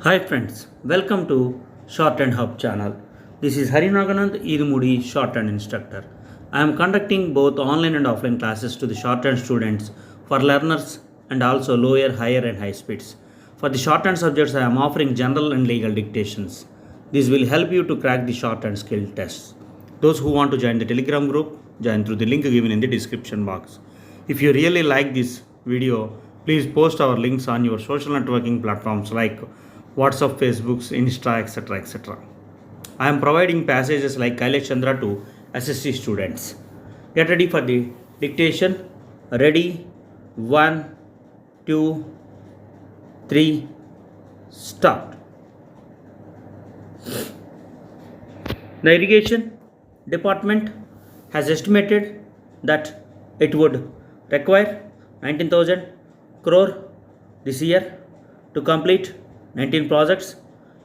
Hi friends, welcome to Shorthand Hub channel. This is Harinaganand Idumudi Shorthand Instructor. I am conducting both online and offline classes to the shorthand students for learners and also lower, higher and high speeds. For the shorthand subjects, I am offering general and legal dictations. This will help you to crack the shorthand skill tests. Those who want to join the Telegram group, join through the link given in the description box. If you really like this video, please post our links on your social networking platforms like WhatsApp, Facebook, Insta, etc. etc. I am providing passages like Kailash Chandra to SSC students. Get ready for the dictation. Ready? 1, 2, 3, start. The irrigation department has estimated that it would require 19,000 crore this year to complete 19 projects,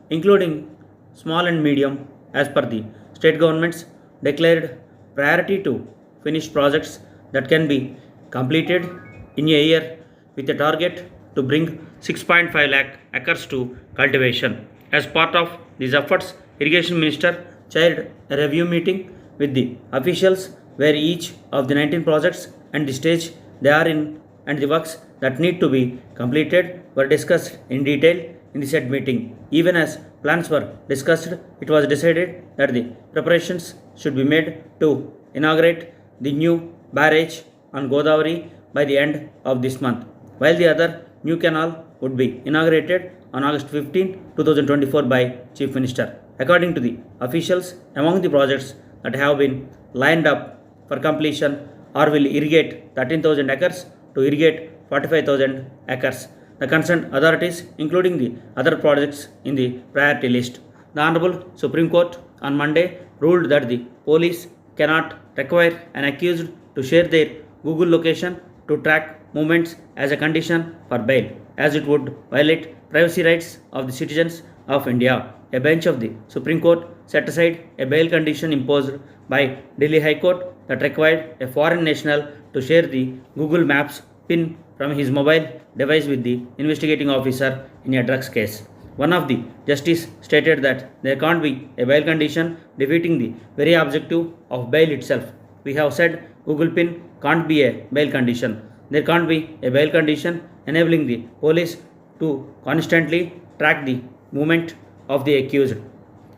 including small and medium, as per the state government's declared priority to finish projects that can be completed in a year with a target to bring 6.5 lakh acres to cultivation. As part of these efforts, Irrigation Minister chaired a review meeting with the officials where each of the 19 projects and the stage they are in and the works that need to be completed were discussed in detail in the said meeting. Even as plans were discussed, it was decided that the preparations should be made to inaugurate the new barrage on Godavari by the end of this month, while the other new canal would be inaugurated on August 15, 2024 by Chief Minister. According to the officials, among the projects that have been lined up for completion or will irrigate 13,000 acres to irrigate 45,000 acres. The concerned authorities, including the other projects in the priority list. The Honorable Supreme Court on Monday ruled that the police cannot require an accused to share their Google location to track movements as a condition for bail, as it would violate privacy rights of the citizens of India. A bench of the Supreme Court set aside a bail condition imposed by Delhi High Court that required a foreign national to share the Google Maps pin from his mobile device with the investigating officer in a drugs case. One of the justices stated that there can't be a bail condition defeating the very objective of bail itself. We have said Google pin can't be a bail condition. There can't be a bail condition enabling the police to constantly track the movement of the accused.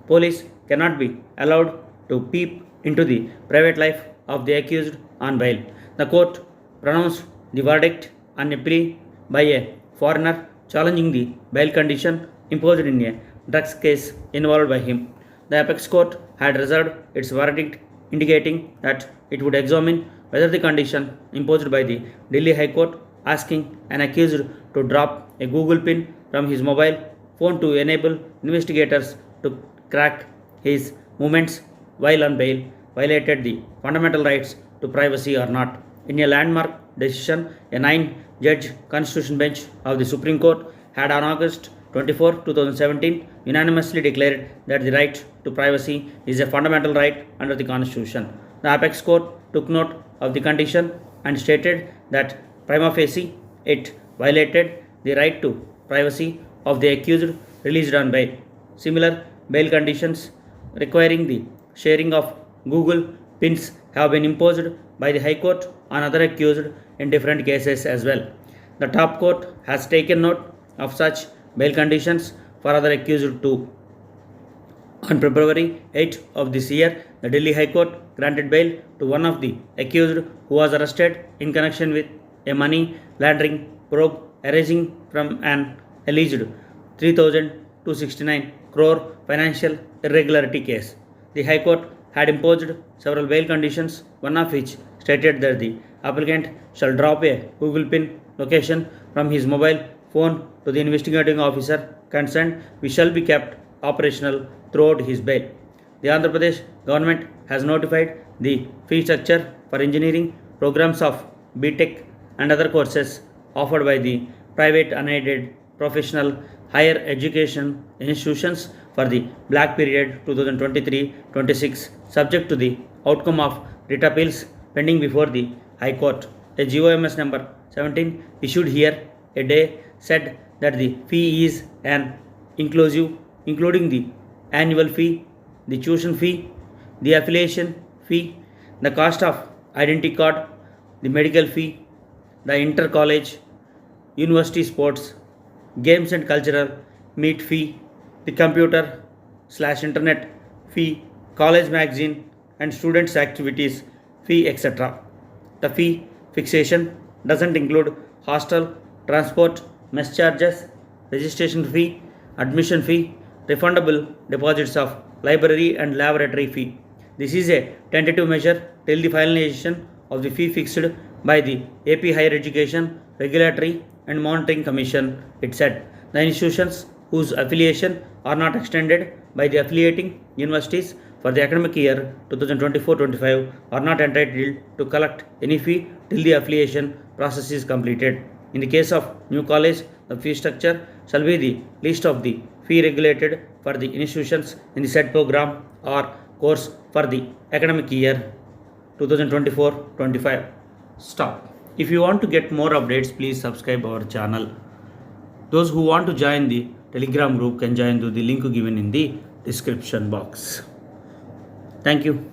Police cannot be allowed to peep into the private life of the accused on bail. The court pronounced the verdict on a plea by a foreigner challenging the bail condition imposed in a drugs case involved by him. The apex court had reserved its verdict, indicating that it would examine whether the condition imposed by the Delhi High Court asking an accused to drop a Google pin from his mobile phone to enable investigators to crack his movements while on bail violated the fundamental rights to privacy or not. In a landmark decision, a 9-judge constitution bench of the Supreme Court had on August 24, 2017 unanimously declared that the right to privacy is a fundamental right under the Constitution. The apex court took note of the condition and stated that prima facie it violated the right to privacy of the accused released on bail. Similar bail conditions requiring the sharing of Google pins have been imposed by the High Court on other accused in different cases as well. The top court has taken note of such bail conditions for other accused too. On February 8 of this year, the Delhi High Court granted bail to one of the accused who was arrested in connection with a money laundering probe arising from an alleged 3,269 crore financial irregularity case. The High Court had imposed several bail conditions, one of which stated that the applicant shall drop a Google pin location from his mobile phone to the investigating officer concerned, which shall be kept operational throughout his bail. The Andhra Pradesh government has notified the fee structure for engineering programs of BTech and other courses offered by the private unaided professional higher education institutions for the black period 2023-26 subject to the outcome of writ appeals pending before the High Court. A GOMS number 17 issued here a day said that the fee is an inclusive, including the annual fee, the tuition fee, the affiliation fee, the cost of identity card, the medical fee, the inter-college, university sports, games and cultural meet fee, the computer/internet fee, college magazine and students' activities fee, etc. The fee fixation doesn't include hostel, transport, mess charges, registration fee, admission fee, refundable deposits of library and laboratory fee. This is a tentative measure till the finalization of the fee fixed by the AP Higher Education Regulatory and Monitoring Commission, it said. The institutions whose affiliation are not extended by the affiliating universities for the academic year 2024-25 are not entitled to collect any fee till the affiliation process is completed. In the case of new college, the fee structure shall be the list of the fee regulated for the institutions in the said program or course for the academic year 2024-25. Stop. If you want to get more updates, please subscribe our channel. Those who want to join the Telegram group can join through the link given in the description box. Thank you.